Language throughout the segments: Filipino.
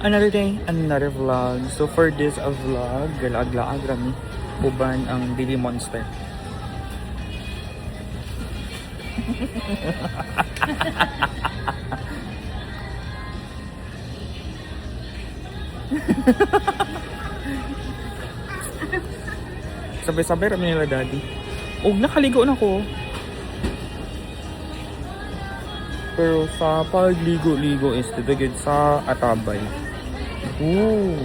Another day, another vlog. So for this vlog, galag-laag rami uban ang Baby Monster. Sabay-sabay rami nila daddy. Og nakaligo na ko. Pero sa pagligo-ligo is dito sa Atabay. Ooh.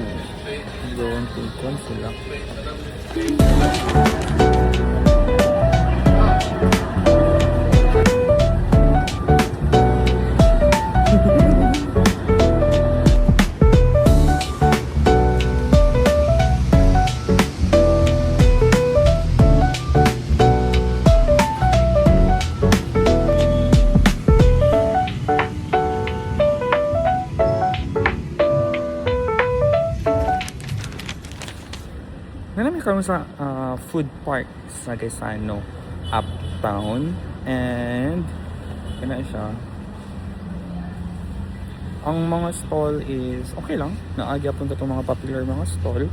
Doon tikon sila. Nalamig kami sa food park sa Gaisano Uptown, and yun siya. Ang mga stall is okay lang, naagya punta itong mga popular mga stall,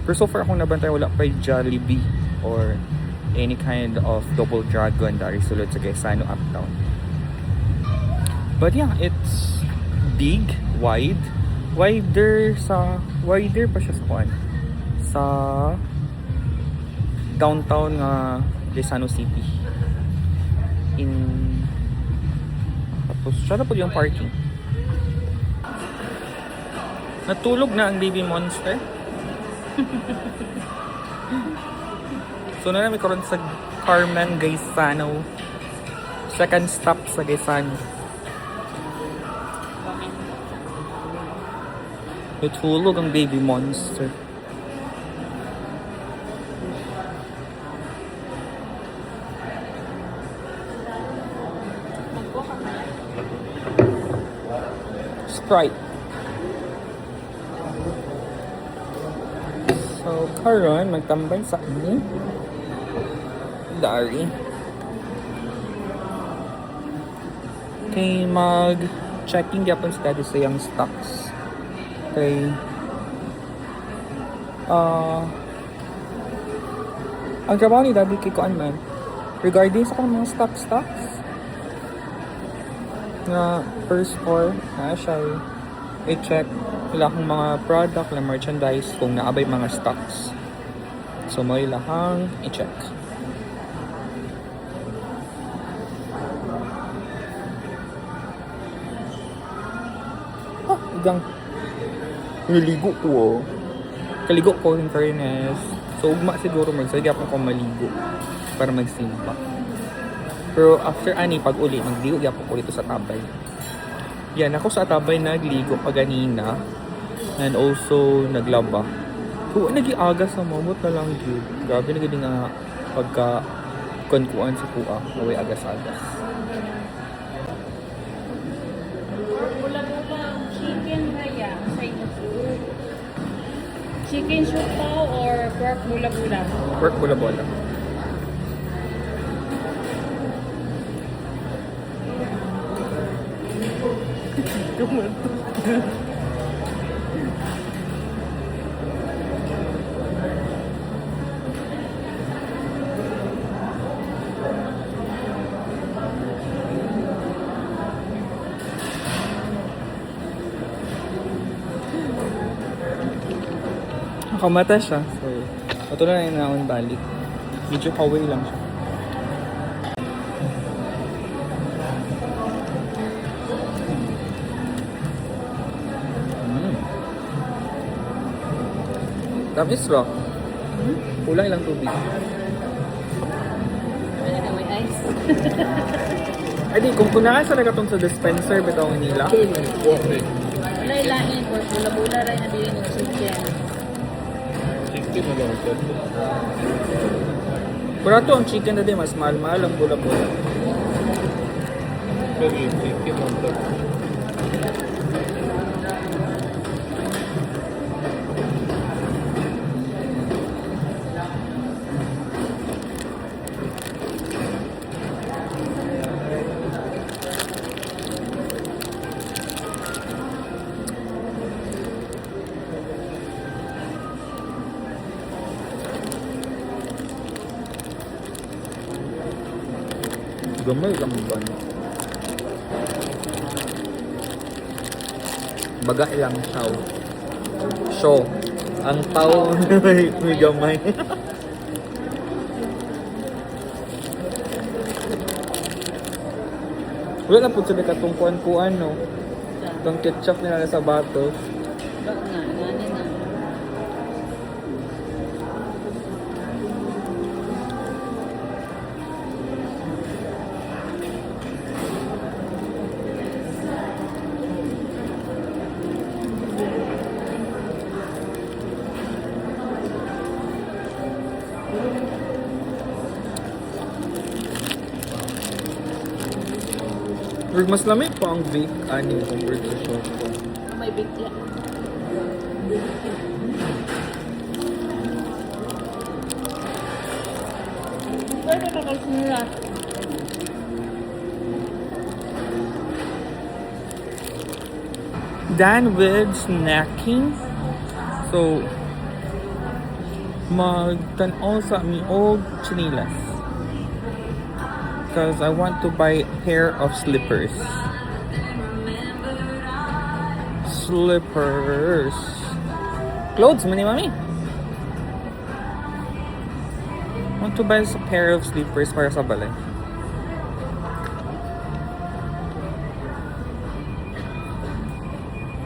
pero so far akong nabantay wala pa Jollibee or any kind of double dragon dari sulod sa Gaisano Uptown. But yeah, it's big, wider pa siya sa kuan sa downtown nga Gaisano City. Tapos siya na po yung parking. Natulog na ang Baby Monster. So na namin karon sa Carmen Gaisano. Second stop sa Gaisano. Natulog ang Baby Monster. Sprite. So, karon magtambay sa amin. Dari. Okay, mag-checking yapon sa dati sa yung stocks. Okay. Ang trabaho ni Daddy kay Kuan man regarding sa kanang mga stocks nga per store na siya i-check nila kung mga product na merchandise kung naabay mga stocks. So mo ilahang i-check. Igang niligo ko. Kaligo ko in fairness. So ugma siguro magsagya pa ko maligo para magsimba. Pero after ani pag uli magdiog yapo ko dito sa Tabay. Yan ako sa Tabay nagligo pa ganina and also naglaba. So nagiaga sa mamot na lang gyud. Grabe na gid nga pagka kunkuan sa kuha, naway agas-agas. Wala mo ba chicken raya sa inyo? Chicken siopaw or pork bula-bula? Pork bula-bula. Nakamata siya. So, ito na yung naon balik. Medyo kaway lang siya. Tamis ba? Kulang ilang tubig. Ano na may ice? Ay di, kung kunaan sa nagatong sa dispenser, bitawin nila. Wala ilahin, pork bula-bula rin na bilhin ng chicken. Pero ito ang chicken na din, mas mahal-mahal ang bula-bula. Gamay lang ba? Baga lang siya. Show. Ang tao may gamay. Wala na po sila katungkuan-kuan, no? Itong ketchup nila sa bato. Ba nga, nani na. Pero mas lamig pa ang vape ani compared sa short. May bigla. Pwede ka kalsinula. Done with snacking. So, magtan-o sa aming old chinilas. Because I want to buy a pair of slippers. Slippers. Clothes, mani mami. Want to buy a pair of slippers para sa balay.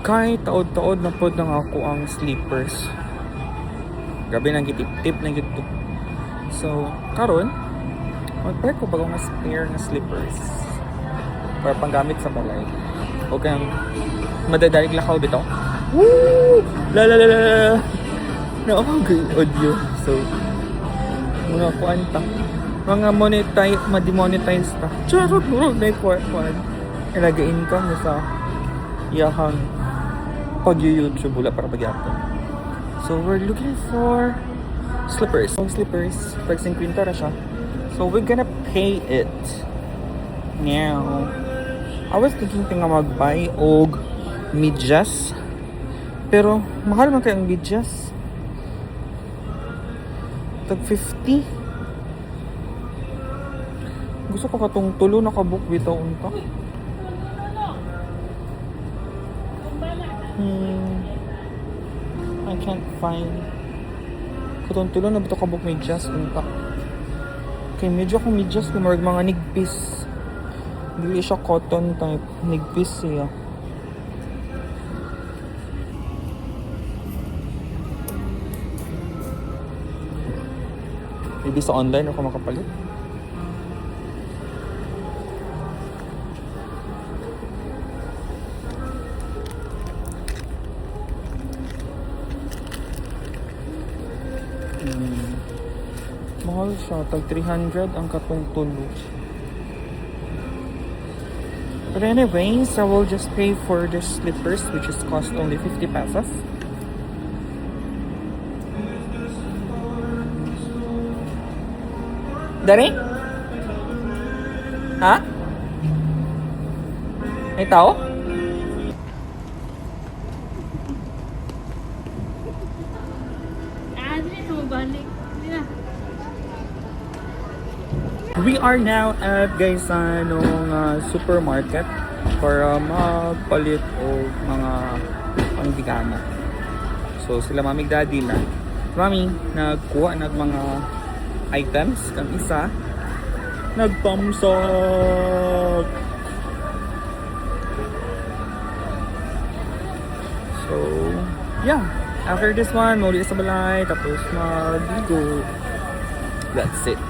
Kahit taod-taod na pod ng ako ang slippers. Grabe nang gitip-tip na gitip. So, karon mag-pair ko bagong mas pair ng slippers para panggamit sa balay. O kang madadalig lakaw bitaw. Woo! La la la la la. No, good audio. So, mga kuanta. Mga ma-demonetize ta. Charot mo na kuan. Ilaga income mo sa iyahang pag-YouTube wala para pag-upload. So, we're looking for slippers. So, slippers. Pag 50 na siya. So, we're gonna pay it now. I was thinking nga mag-buy og medyas. Pero, mahal man kayang medyas. Tag 50. Gusto ko katong tulo na kabuk bitaw unta. I can't find katong tulo na bitaw kabuk medyas unta. Okay, medyo akong medyas na mga nigpis. Hindi siya cotton type. Nigpis siya. Maybe sa online ako makapalit. Mahal siya. Tag 300 ang katong tulo. But anyways, I will just pay for the slippers which is cost only 50 pesos. Dari? Ha? May tao? Dili na mabalik. Dili na. We are now at guys supermarket para magpalit o mga panggigana. So sila mamig daddy na. Mami nagkuha ng mga items kang isa nagpamsak. So yeah, after this one muli sa balay tapos magligo. That's it.